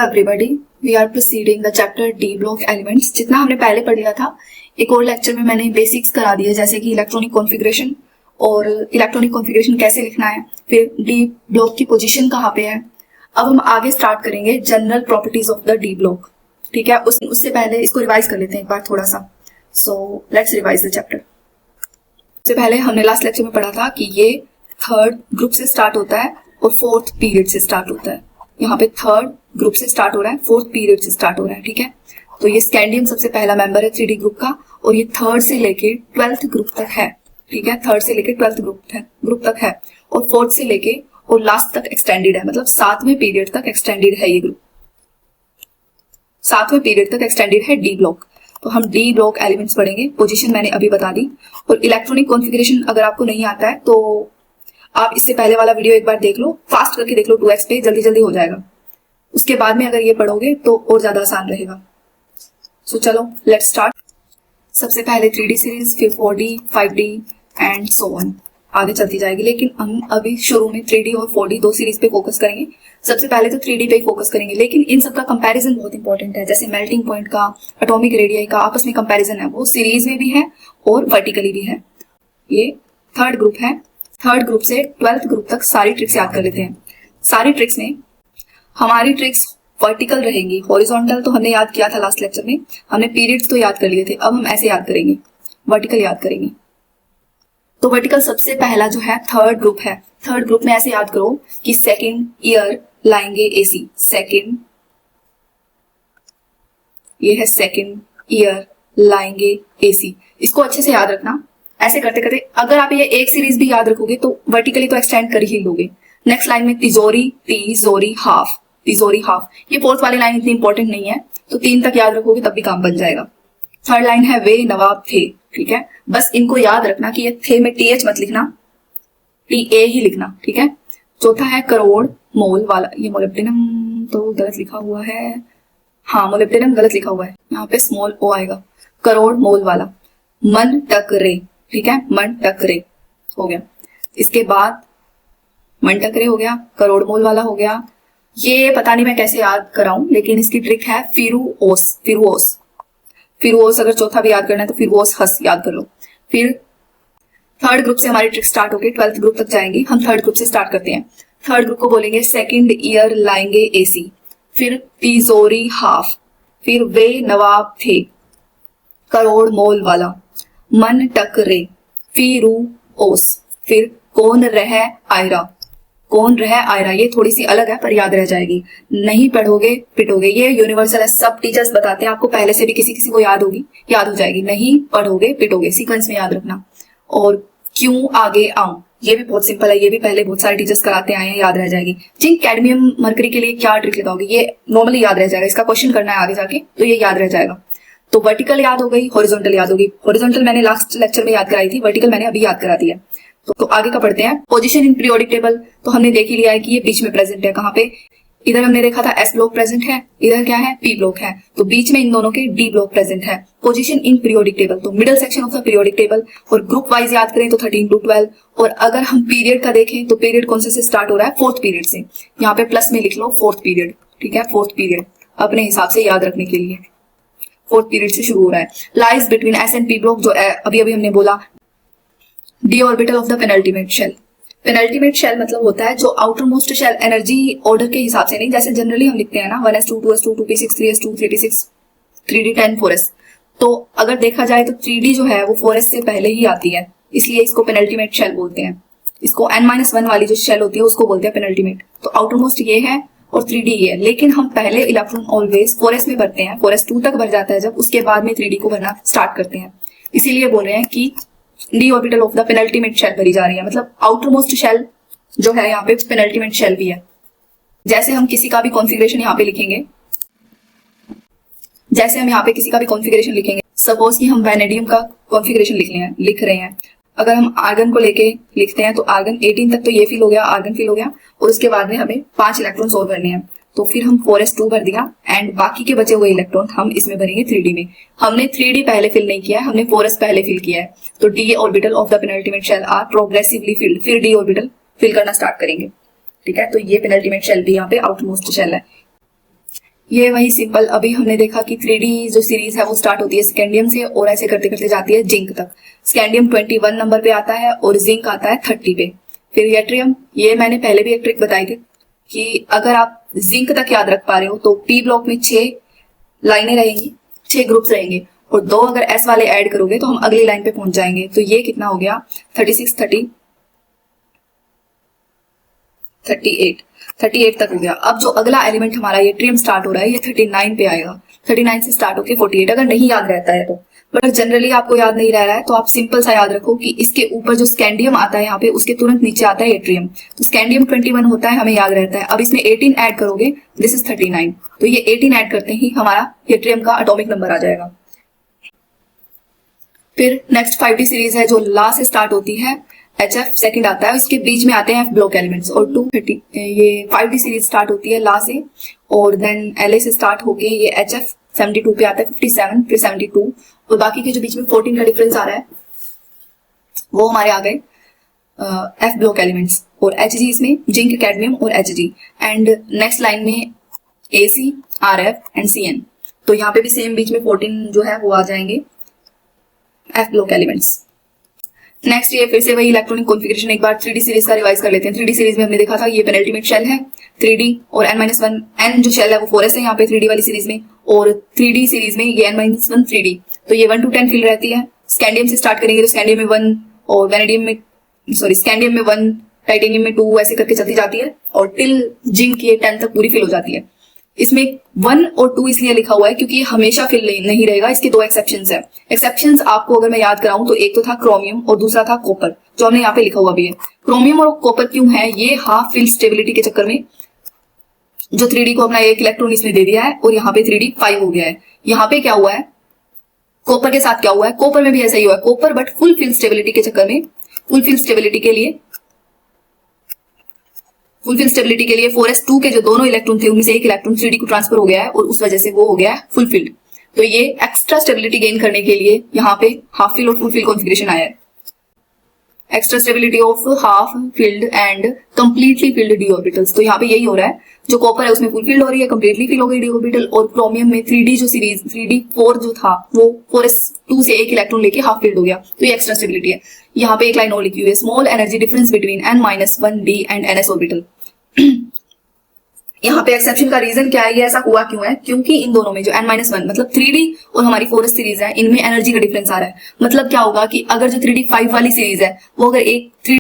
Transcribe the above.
everybody, we are proceeding the chapter D block elements। जितना हमने पहले पढ़ लिया था एक और लेक्चर में मैंने बेसिक्स करा दिए, जैसे कि इलेक्ट्रॉनिक कॉन्फ़िगरेशन और इलेक्ट्रॉनिक कॉन्फ़िगरेशन कैसे लिखना है, फिर D ब्लॉक की पोजीशन कहाँ पे है। अब हम आगे स्टार्ट करेंगे general properties of the D block. ठीक है, उससे पहले इसको रिवाइज कर लेते हैं एक बार थोड़ा सा। So let's revise the chapter. सबसे पहले हमने लास्ट लेक्चर में पढ़ा था कि ये थर्ड ग्रुप से स्टार्ट होता है और फोर्थ पीरियड से स्टार्ट होता है। यहाँ पे थर्ड ग्रुप से स्टार्ट हो रहा है, फोर्थ पीरियड से स्टार्ट हो रहा है। ठीक है, तो ये स्कैंडियम सबसे पहला मेंबर है 3D ग्रुप का और ये थर्ड से लेके 12th ग्रुप तक है। ठीक है, थर्ड से लेके 12th ग्रुप तक है और फोर्थ से लेके और लास्ट तक एक्सटेंडेड है, मतलब 7वें पीरियड तक एक्सटेंडेड है ये ग्रुप। 7वें पीरियड तक एक्सटेंडेड है डी ब्लॉक। तो हम डी ब्लॉक एलिमेंट्स पढ़ेंगे। पोजीशन मैंने अभी बता दी और इलेक्ट्रॉनिक कॉन्फ़िगरेशन अगर आपको नहीं आता है तो आप इससे पहले वाला वीडियो एक बार देख लो, फास्ट करके देख लो, 2x पे जल्दी जल्दी हो जाएगा। उसके बाद में अगर ये पढ़ोगे तो और ज्यादा आसान रहेगा। सो चलो लेट्स स्टार्ट। सबसे पहले 3D सीरीज, फिर 4D, 5D and so on आगे चलती जाएगी, लेकिन हम अभी शुरू में 3D और 4D दो सीरीज पे फोकस करेंगे। सबसे पहले तो 3D पे ही फोकस करेंगे, लेकिन इन सबका कंपैरिजन बहुत इंपॉर्टेंट है। जैसे मेल्टिंग पॉइंट का, एटॉमिक रेडियस का आपस में कंपैरिजन है, वो सीरीज में भी है और वर्टिकली भी है। ये थर्ड ग्रुप है, थर्ड ग्रुप से 12th ग्रुप तक सारी ट्रिक्स याद कर लेते हैं। सारी ट्रिक्स में हमारी ट्रिक्स वर्टिकल रहेंगी, हॉरिजॉन्टल तो हमने याद किया था लास्ट लेक्चर में, हमने पीरियड्स तो याद कर लिए थे। अब हम ऐसे याद करेंगे, वर्टिकल याद करेंगे। तो वर्टिकल सबसे पहला जो है थर्ड ग्रुप है। थर्ड ग्रुप में ऐसे याद करो कि सेकंड ईयर लाएंगे एसी, सेकंड ये है सेकंड ईयर लाएंगे एसी। इसको अच्छे से याद रखना। ऐसे करते करते अगर आप ये एक सीरीज भी याद रखोगे तो वर्टिकली तो एक्सटेंड कर ही लोगे। नेक्स्ट लाइन में तिजोरी, तिजोरी हाफ, तिजोरी हाफ। ये फोर्थ वाली लाइन इतनी इंपॉर्टेंट नहीं है, तो 3 तक याद रखोगे तब भी काम बन जाएगा। थर्ड लाइन है वे नवाब थे। ठीक है, बस इनको याद रखना कि ये थे में TH मत लिखना, TA ही लिखना। ठीक है, चौथा है करोड़ मोल वाला। ये मोलिब्डेनम तो गलत लिखा हुआ है, हाँ मोलिब्डेनम गलत लिखा हुआ है, यहाँ पे स्मॉल ओ आएगा। करोड़ मोल वाला। मन टकरे, ठीक है, मन टकरे हो गया। इसके बाद मन टकरे हो गया, करोड़ मोल वाला हो गया। ये पता नहीं मैं कैसे याद कराऊं, लेकिन इसकी ट्रिक है फिरुओस, फिरुओस, फिरुओस। अगर चौथा भी याद करना है तो फिरुओस हस याद कर लो। फिर थर्ड ग्रुप से हमारी ट्रिक स्टार्ट होगी, 12th ग्रुप तक जाएंगे। हम थर्ड ग्रुप से स्टार्ट करते हैं। थर्ड ग्रुप को बोलेंगे सेकंड ईयर लाएंगे एसी, फिर तिजोरी हाफ, फिर वे नवाब थे, करोड़ मोल वाला, मन टकरे, फिरुओस, फिर कौन रह आयरा, कौन रह आयरा। ये थोड़ी सी अलग है पर याद रह जाएगी। नहीं पढ़ोगे पिटोगे, ये यूनिवर्सल है, सब टीचर्स बताते हैं आपको, पहले से भी किसी किसी को याद होगी, याद हो जाएगी। नहीं पढ़ोगे पिटोगे, सीक्वेंस में याद रखना। और क्यों आगे आऊं, ये भी बहुत सिंपल है, ये भी पहले बहुत सारे टीचर्स कराते आए हैं, याद रह जाएगी। जिंक कैडमियम मरकरी के लिए क्या ट्रिक लगाओगे, ये नॉर्मली याद रह जाएगा। इसका क्वेश्चन करना है आगे जाके तो ये याद रह जाएगा। तो वर्टिकल याद हो गई, हॉरिजॉन्टल याद होगी। हॉरिजॉन्टल मैंने लास्ट लेक्चर में याद कराई थी, वर्टिकल मैंने अभी याद करा दिया। तो आगे का पढ़ते हैं। पोजीशन इन पीरियोडिक टेबल तो हमने देख ही लिया है कि ये बीच में प्रेजेंट है। कहाँ पे, इधर हमने देखा था S ब्लॉक प्रेजेंट है, इधर क्या है P ब्लॉक है, तो बीच में इन दोनों के D ब्लॉक प्रेजेंट है। पोजीशन इन पीरियोडिक टेबल तो middle section of the periodic table. और ग्रुप वाइज याद करें तो 13 to 12। और अगर हम पीरियड का देखें तो पीरियड कौन से स्टार्ट हो रहा है, फोर्थ पीरियड से। यहाँ पे प्लस में लिख लो फोर्थ पीरियड। ठीक है, फोर्थ पीरियड अपने हिसाब से याद रखने के लिए फोर्थ पीरियड से शुरू हो रहा है। Lies between S and P block जो अभी अभी हमने बोला। D orbital of the penultimate shell. Penultimate shell मतलब होता है जो outermost shell, energy order के हिसाब से नहीं, जैसे जनरली हम लिखते हैं ना 1s2 2s2 2p6 3s2 3d6 3d10 4s। तो अगर देखा जाए तो 3d जो है वो 4s से पहले ही आती है, इसलिए इसको पेनल्टीमेट शेल बोलते हैं। इसको n-1 वाली जो शेल होती है उसको बोलते हैं पेनल्टीमेट। तो आउटर मोस्ट ये है और 3d ये है, लेकिन हम पहले इलेक्ट्रॉन ऑलवेज 4s में भरते हैं। 4s2 तक भर जाता है जब, उसके बाद में 3d को भरना स्टार्ट करते हैं। इसीलिए बोल रहे हैं कि d orbital of the penultimate shell भरी जा रही है, मतलब आउटर मोस्ट शेल जो है यहाँ पे पेनल्टीमेट शेल भी है। जैसे हम किसी का भी कॉन्फ़िगरेशन यहाँ पे लिखेंगे, जैसे हम यहाँ पे किसी का भी कॉन्फ़िगरेशन लिखेंगे, सपोज कि हम वैनेडियम का कॉन्फ़िगरेशन लिख रहे हैं। अगर हम आर्गन को लेके लिखते हैं तो आर्गन 18 तक तो ये फिल हो गया, आर्गन फिल हो गया, और उसके बाद में हमें 5 इलेक्ट्रॉन्स और भरने हैं। तो फिर हम 4s2 भर दिया एंड बाकी के बचे हुए इलेक्ट्रॉन हम इसमें भरेंगे 3d में। हमने 3d पहले फिल नहीं किया है, हमने 4s पहले फिल किया है। तो d orbital of the penultimate shell are progressively filled, फिर d ऑर्बिटल फिल करना स्टार्ट करेंगे। ठीक है, तो ये पेनल्टीमेट शेल भी यहाँ पे आउटमोस्ट शेल है। ये वही सिंपल अभी हमने देखा कि 3D जो सीरीज है वो स्टार्ट होती है स्कैंडियम से और ऐसे करते करते जाती है जिंक तक। स्कैंडियम 21 नंबर पे आता है और जिंक आता है 30 पे। फिर यट्रियम, ये मैंने पहले भी एक ट्रिक बताई थी कि अगर आप जिंक तक याद रख पा रहे हो तो पी ब्लॉक में 6 लाइनें रहेंगी, 6 ग्रुप्स रहेंगे और 2 अगर एस वाले ऐड करोगे तो हम अगली लाइन पे पहुंच जाएंगे। तो ये कितना हो गया 36, 30, 38 तक हो गया। अब जो अगला एलिमेंट हमारा यट्रियम स्टार्ट हो रहा है ये 39 पे आएगा। 39 से स्टार्ट होके 48 अगर नहीं याद रहता है तो, बट जनरली आपको याद नहीं रह रहा है तो आप सिंपल सा याद रखो कि इसके ऊपर जो स्कैंडियम आता है यहाँ पे उसके तुरंत नीचे आता है यट्रियम। तो स्कैंडियम 21 होता है, हमें याद रहता है। अब इसमें 18 ऐड करोगे, दिस इज 39, तो ये 18 ऐड करते ही हमारा यट्रियम का एटॉमिक नंबर आ जाएगा। फिर नेक्स्ट 5D सीरीज है जो ला से स्टार्ट होती है, HF सेकंड आता है, उसके बीच में आते हैं F ब्लॉक एलिमेंट्स और 230। ये 5D सीरीज स्टार्ट होती है ला से और देन LA से स्टार्ट होके ये HF 72 पे आता है, 57 फिर 72 और बाकी के जो बीच में 14 का डिफरेंस आ रहा है वो हमारे आ गए F ब्लॉक एलिमेंट्स और Hg इसमें जिंक, कैडमियम और Hg एंड नेक्स्ट लाइन में AC, RF एंड CN। तो यहाँ पे भी सेम बीच में 14 जो है वो आ जाएंगे F ब्लॉक एलिमेंट्स। नेक्स्ट ये फिर से वही इलेक्ट्रॉनिक कॉन्फ़िगरेशन एक बार 3D सीरीज का रिवाइज कर लेते हैं। 3D सीरीज में हमने देखा था ये पेनल्टीमेट शेल है 3D और n-1 n जो शेल है वो 4s है यहाँ पे 3D वाली सीरीज में और 3D सीरीज में ये n-1 3D। तो ये 1 to 10 फील्ड रहती है। स्कैंडियम से स्टार्ट करेंगे तो स्कैंडियम में 1 और स्कैंडियम में 1, टाइटेनियम में 2 ऐसे करके चलती जाती है और टिल जिंक ये 10 तक पूरी फिल हो जाती है। इसमें 1 और 2 इसलिए लिखा हुआ है क्योंकि ये हमेशा फिल नहीं रहेगा, इसके 2 एक्सेप्शंस है। एक्सेप्शंस आपको अगर मैं याद कराऊं तो एक तो था क्रोमियम और दूसरा था कॉपर, जो हमने यहाँ पे लिखा हुआ भी है। क्रोमियम और कॉपर क्यों है, ये हाफ फिल स्टेबिलिटी के चक्कर में जो 3D को अपना एक इलेक्ट्रॉन इसमें दे दिया है और यहाँ पे 3D 5 हो गया है। यहाँ पे क्या हुआ है, कॉपर के साथ क्या हुआ है, कॉपर में भी ऐसा ही हुआ है, copper but full fill stability के चक्कर में, फुल फिल स्टेबिलिटी के लिए 4s2 के जो दोनों इलेक्ट्रॉन थे उनमें से एक इलेक्ट्रॉन 3D को ट्रांसफर हो गया है और उस वजह से वो हो गया है फुल फिल्ड। तो ये एक्स्ट्रा स्टेबिलिटी गेन करने के लिए यहाँ पे हाफ फिल और फुल फिल कॉन्फ़िगरेशन आया है। Extra stability of half filled and completely filled D orbitals. तो यहाँ पे यही हो रहा है, जो कॉपर है उसमें फुल फिल्ड हो रही है, कंप्लीटली फिल हो गई डी ऑर्बिटल और क्रोमियम में 3D जो सीरीज 3D4 जो था वो 4s2 से एक इलेक्ट्रॉन लेके हाफ फिल्ड हो गया। तो ये एक्स्ट्रा स्टेबिलिटी है। यहाँ पे एक लाइन और लिखी हुई है, small energy difference between n-1d and ns orbital. यहाँ पे एक्सेप्शन का रीजन क्या है, ये ऐसा हुआ क्यों है, क्योंकि इन दोनों में जो n-1 मतलब 3D और हमारी 4s सीरीज है इनमें एनर्जी का डिफरेंस आ रहा है। मतलब क्या होगा कि अगर जो 3D 5 वाली सीरीज है वो अगर एक 3D